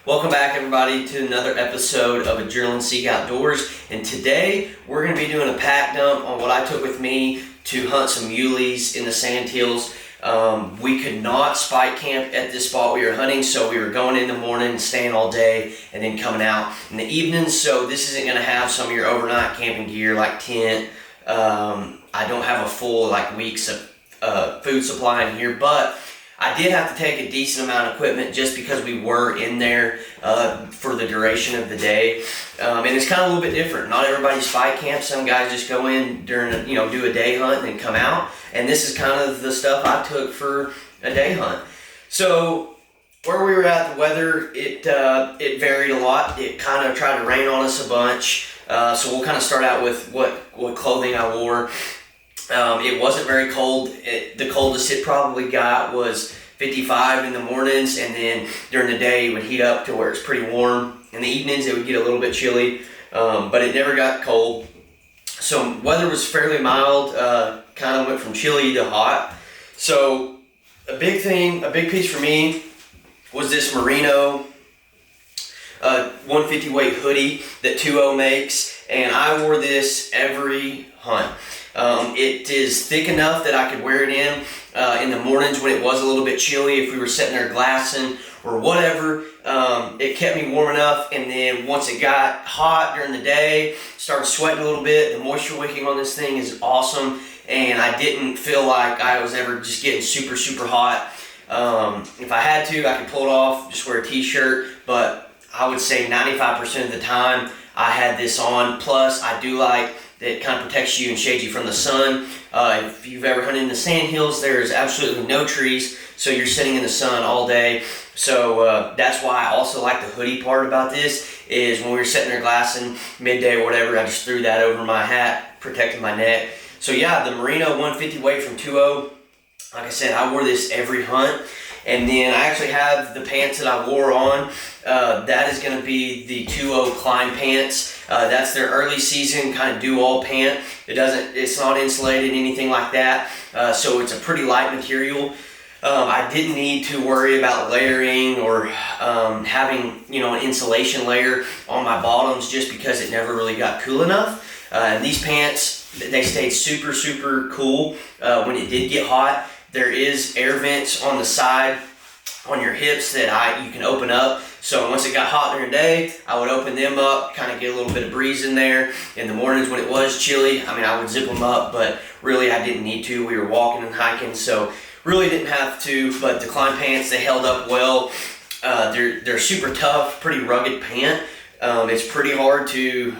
Welcome back, everybody, to another episode of Adrenaline Seek Outdoors. And today we're going to be doing a pack dump on what I took with me to hunt some muleys in the sandhills. We could not spike camp at this spot we were hunting, so we were going in the morning, staying all day, and then coming out in the evenings. So this isn't going to have some of your overnight camping gear like tent. I don't have a full weeks of food supply in here, but I did have to take a decent amount of equipment just because we were in there for the duration of the day. And it's kind of a little bit different. Not everybody spike camps. Some guys just go in during, do a day hunt and then come out. And this is kind of the stuff I took for a day hunt. So where we were at, the weather, it varied a lot. It kind of tried to rain on us a bunch. So we'll kind of start out with what clothing I wore. It wasn't very cold. The coldest it probably got was 55 in the mornings, and then during the day it would heat up to where it's pretty warm. In the evenings it would get a little bit chilly, but it never got cold. So weather was fairly mild, kind of went from chilly to hot. So a big piece for me was this merino 150 weight hoodie that TUO makes, and I wore this every hunt. It is thick enough that I could wear it in the mornings when it was a little bit chilly, if we were sitting there glassing or whatever. It kept me warm enough, and then once it got hot during the day, started sweating a little bit. The moisture wicking on this thing is awesome, and I didn't feel like I was ever just getting super hot. If I had to, I could pull it off, just wear a t-shirt, but I would say 95% of the time I had this on. Plus, I do like that it kind of protects you and shades you from the sun. If you've ever hunted in the sandhills, there's absolutely no trees, so you're sitting in the sun all day. So that's why I also like the hoodie part about this, is when we were sitting there glassing midday or whatever, I just threw that over my hat, protecting my neck. So yeah, the merino 150 weight from TUO, like I said, I wore this every hunt. And then I actually have the pants that I wore on. That is going to be the TUO Climb pants. That's their early season kind of do-all pant. It's not insulated, anything like that. So it's a pretty light material. I didn't need to worry about layering or having an insulation layer on my bottoms, just because it never really got cool enough. These pants, they stayed super cool when it did get hot. There is air vents on the side on your hips that you can open up. So once it got hot during the day, I would open them up, kind of get a little bit of breeze in there. In the mornings when it was chilly, I would zip them up, but really I didn't need to. We were walking and hiking, so really didn't have to. But the Climb pants, they held up well. They're super tough, pretty rugged pant. It's pretty hard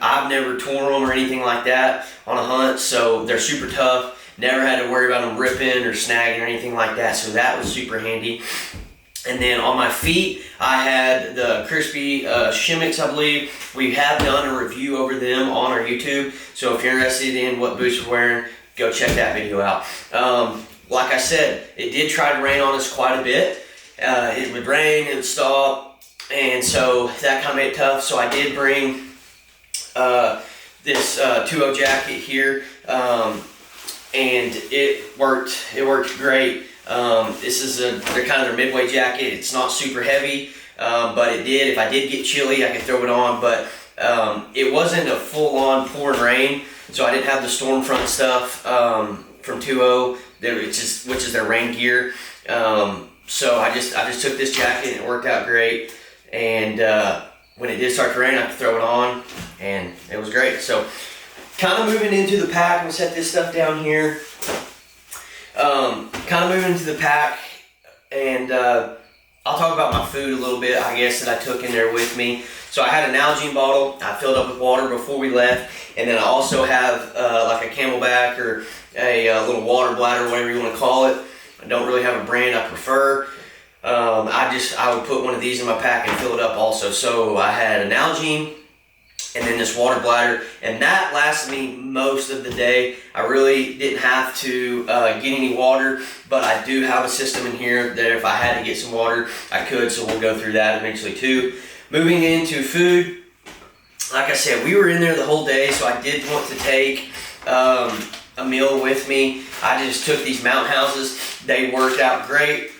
I've never torn them or anything like that on a hunt, so they're super tough. Never had to worry about them ripping or snagging or anything like that, so that was super handy. And then on my feet, I had the crispy shimmicks, I believe. We have done a review over them on our YouTube, so if you're interested in what boots we're wearing, go check that video out. Like I said, it did try to rain on us quite a bit. It would rain, it would stop, and so that kind of made it tough. So I did bring this TUO jacket here. And it worked great. This is they're kind of their midway jacket. It's not super heavy, but if I did get chilly, I could throw it on. But it wasn't a full-on pouring rain, so I didn't have the storm front stuff from TUO, which is their rain gear. So I just took this jacket, and it worked out great. And when it did start to rain, I could throw it on, and it was great. So kind of moving into the pack, I'm gonna set this stuff down here. Kind of moving into the pack, and I'll talk about my food a little bit, I guess, that I took in there with me. So I had an Nalgene bottle I filled up with water before we left, and then I also have like a Camelback or a little water bladder, whatever you want to call it. I don't really have a brand I prefer. I would put one of these in my pack and fill it up also. So I had an Nalgene, and then this water bladder, and that lasted me most of the day. I really didn't have to get any water, but I do have a system in here that if I had to get some water, I could, so we'll go through that eventually too. Moving into food, like I said, we were in there the whole day, so I did want to take a meal with me. I just took these mountain houses. They worked out great.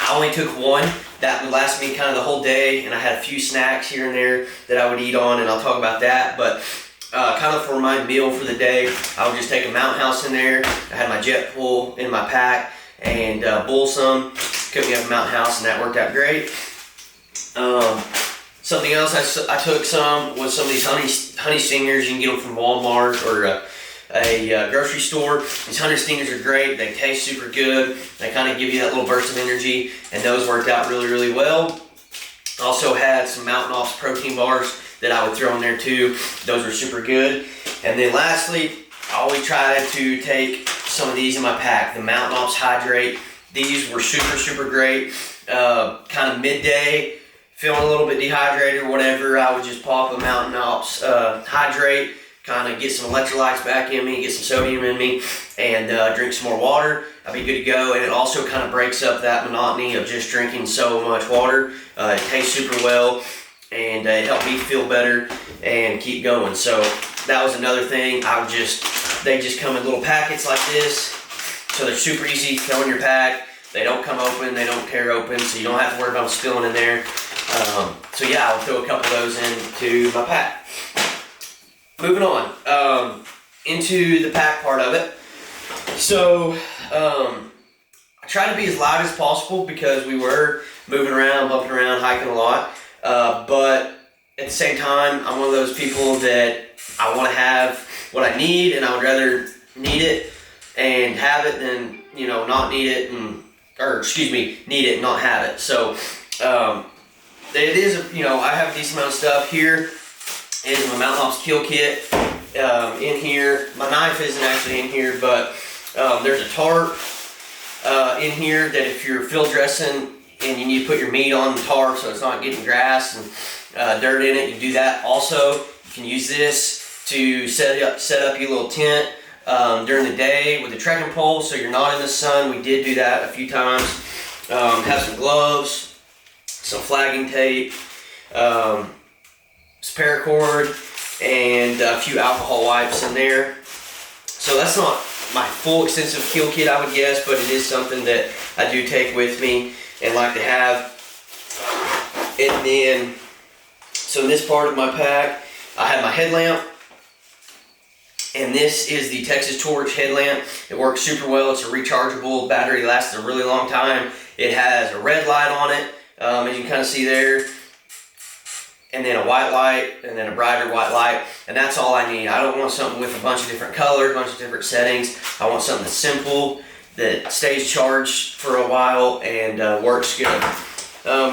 I only took one. that would last me kind of the whole day, and I had a few snacks here and there that I would eat on, and I'll talk about that. But kind of for my meal for the day, I would just take a mountain house in there. I had my jet pool in my pack and bull some, cooked me up a mountain house, and that worked out great. Something else I took some was some of these honey stingers. You can get them from Walmart or a grocery store. These honey stingers are great. They taste super good. They kind of give you that little burst of energy, and those worked out really, really well. Also had some Mountain Ops protein bars that I would throw in there too. Those were super good. And then lastly, I always try to take some of these in my pack. The Mountain Ops Hydrate. These were super, super great. Kind of midday, feeling a little bit dehydrated or whatever, I would just pop a Mountain Ops Hydrate, kind of get some electrolytes back in me, get some sodium in me, and drink some more water. I'll be good to go. And it also kind of breaks up that monotony of just drinking so much water. It tastes super well, and it helped me feel better and keep going. So that was another thing. They just come in little packets like this, so they're super easy to throw in your pack. They don't come open, they don't tear open, so you don't have to worry about them spilling in there. So yeah, I'll throw a couple of those into my pack. Moving on into the pack part of it. So I try to be as loud as possible because we were moving around, bumping around, hiking a lot. But at the same time, I'm one of those people that I want to have what I need, and I would rather need it and have it than, you know, not need it need it and not have it. So it is, you know, I have a decent amount of stuff here. Is my Mountain Ops kill kit in here. My knife isn't actually in here, but there's a tarp in here that if you're field dressing and you need to put your meat on the tarp so it's not getting grass and dirt in it, you do that. Also, you can use this to set up your little tent during the day with a trekking pole so you're not in the sun. We did do that a few times. Have some gloves, some flagging tape, some paracord, and a few alcohol wipes in there. So that's not my full extensive kill kit, I would guess, but it is something that I do take with me and like to have. And then, so in this part of my pack, I have my headlamp. And this is the Texas Torch headlamp. It works super well. It's a rechargeable battery, lasts a really long time. It has a red light on it, as you can kind of see there, and then a white light, and then a brighter white light, and that's all I need. I don't want something with a bunch of different colors, a bunch of different settings. I want something that's simple, that stays charged for a while, and works good.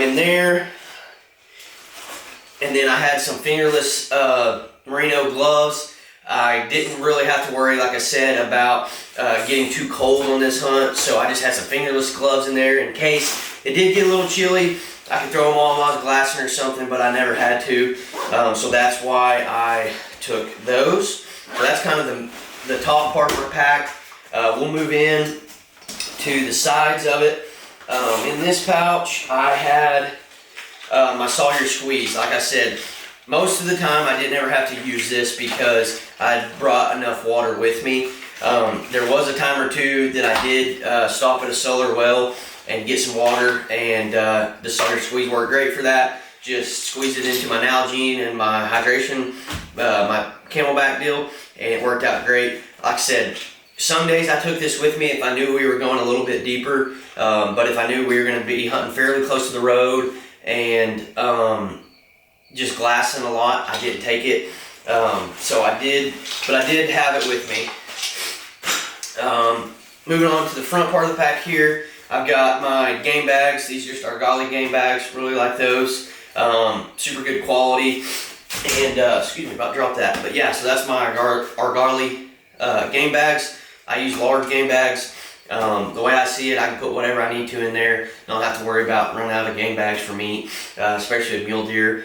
In there, and then I had some fingerless merino gloves. I didn't really have to worry, like I said, about getting too cold on this hunt, so I just had some fingerless gloves in there in case it did get a little chilly. I could throw them on while I was glassing or something, but I never had to, so that's why I took those. So that's kind of the top part of our pack. We'll move in to the sides of it. In this pouch, I had my Sawyer squeeze. Like I said, most of the time I didn't ever have to use this because I brought enough water with me. There was a time or two that I did stop at a solar well and get some water, and the Sawyer squeeze worked great for that. Just squeezed it into my Nalgene and my hydration, my Camelback deal, and it worked out great. Like I said, some days I took this with me if I knew we were going a little bit deeper, but if I knew we were going to be hunting fairly close to the road and just glassing a lot, I didn't take it. So I did, but I did have it with me. Moving on to the front part of the pack here, I've got my game bags. These are just Argali game bags, really like those. Super good quality. And, excuse me, about to drop that. But yeah, so that's my Argali game bags. I use large game bags. The way I see it, I can put whatever I need to in there. Don't have to worry about running out of game bags for meat, especially with mule deer.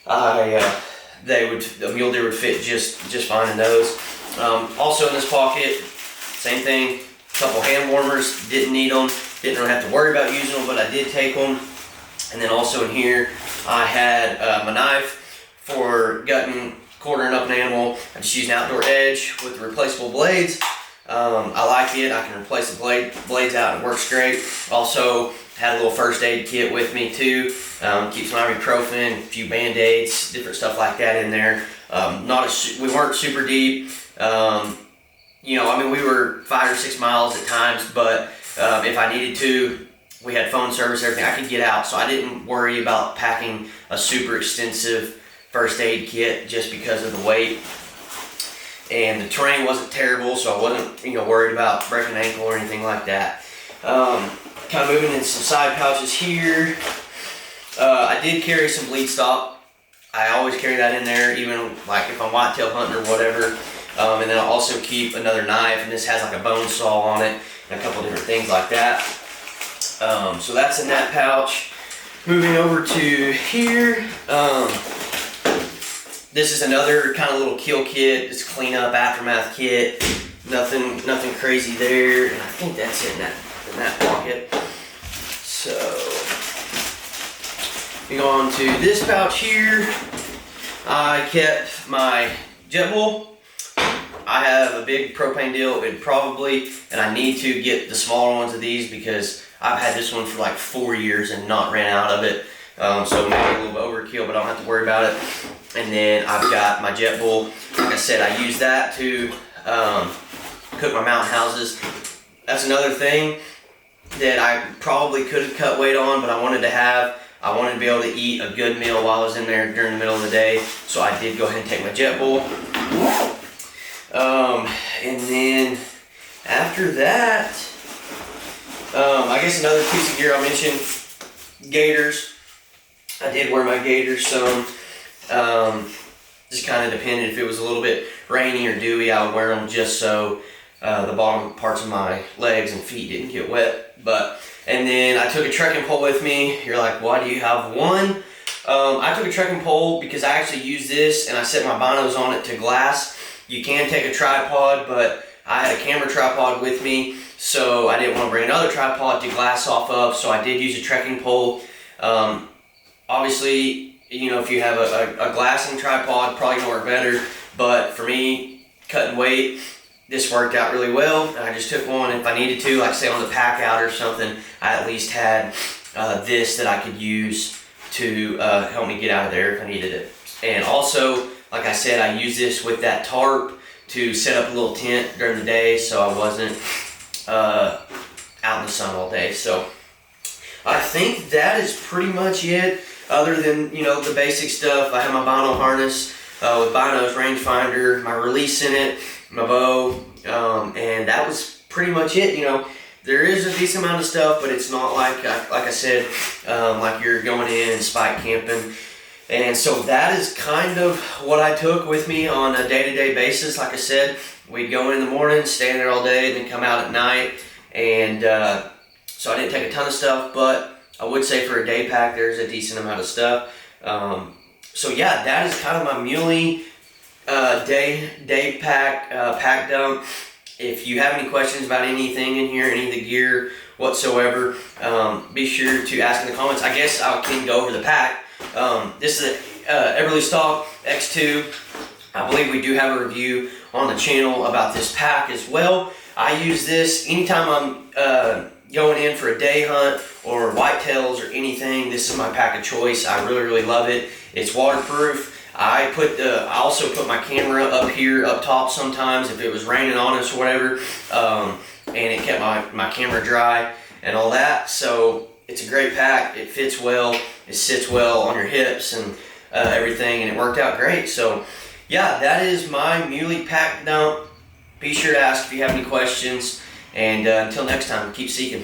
The mule deer would fit just fine in those. Also in this pocket, same thing. A couple hand warmers, didn't need them. Didn't really have to worry about using them, but I did take them. And then also in here, I had my knife for gutting, quartering up an animal. I just used an outdoor edge with the replaceable blades. I like it. I can replace the blades out. It works great. Also, Had a little first aid kit with me too. Keep some ibuprofen, a few band-aids, different stuff like that in there. We weren't super deep. You know, I mean, we were 5 or 6 miles at times, but if I needed to, we had phone service, everything. I could get out, so I didn't worry about packing a super extensive first aid kit just because of the weight. And the terrain wasn't terrible, so I wasn't, you know, worried about breaking an ankle or anything like that. Kind of moving into some side pouches here. I did carry some bleed stop. I always carry that in there, even like if I'm whitetail hunting or whatever. And then I also keep another knife, and this has like a bone saw on it and a couple different things like that. So that's in that pouch. Moving over to here. This is another kind of little kill kit. It's cleanup aftermath kit. Nothing crazy there. And I think that's in that pocket. So we go on to this pouch here. I kept my jet bull. I have a big propane deal. And I need to get the smaller ones of these because I've had this one for like 4 years and not ran out of it. So maybe a little bit overkill, but I don't have to worry about it. And then I've got my jet bull. Like I said, I use that to cook my mountain houses. That's another thing that I probably could have cut weight on, but I wanted to be able to eat a good meal while I was in there during the middle of the day. So I did go ahead and take my jet bull. And then after that, I guess another piece of gear I'll mention, gaiters. I did wear my gaiters some. Just kind of depended if it was a little bit rainy or dewy, I would wear them just so the bottom parts of my legs and feet didn't get wet. And then I took a trekking pole with me. You're like, why do you have one? I took a trekking pole because I actually use this and I set my binos on it to glass. You can take a tripod, but I had a camera tripod with me, so I didn't want to bring another tripod to glass off of, so I did use a trekking pole. Obviously, you know, if you have a glassing tripod, probably gonna work better, but for me, cutting weight, this worked out really well. I just took one. If I needed to, like say on the pack out or something, I at least had this that I could use to help me get out of there if I needed it. And also, like I said, I use this with that tarp to set up a little tent during the day so I wasn't out in the sun all day. So I think that is pretty much it, other than, you know, the basic stuff. I have my bino harness with binos, rangefinder, my release in it, my bow, and that was pretty much it. You know, there is a decent amount of stuff, but it's not like I said, like you're going in and spike camping. And so that is kind of what I took with me on a day-to-day basis. Like I said, we'd go in the morning, stay in there all day, then come out at night. And so I didn't take a ton of stuff, but I would say for a day pack, there's a decent amount of stuff. So yeah, that is kind of my Mule day pack, pack dump. If you have any questions about anything in here, any of the gear whatsoever, be sure to ask in the comments. I guess I can go over the pack. This is a Everly Stock X2. I believe we do have a review on the channel about this pack as well. I use this anytime I'm going in for a day hunt or whitetails or anything. This is my pack of choice. I really love it. It's waterproof. I also put my camera up here, up top sometimes if it was raining on us or whatever, and it kept my camera dry and all that. So it's a great pack. It fits well. It sits well on your hips and everything, and it worked out great. So yeah, that is my Mule pack dump. Be sure to ask if you have any questions, and until next time, keep seeking.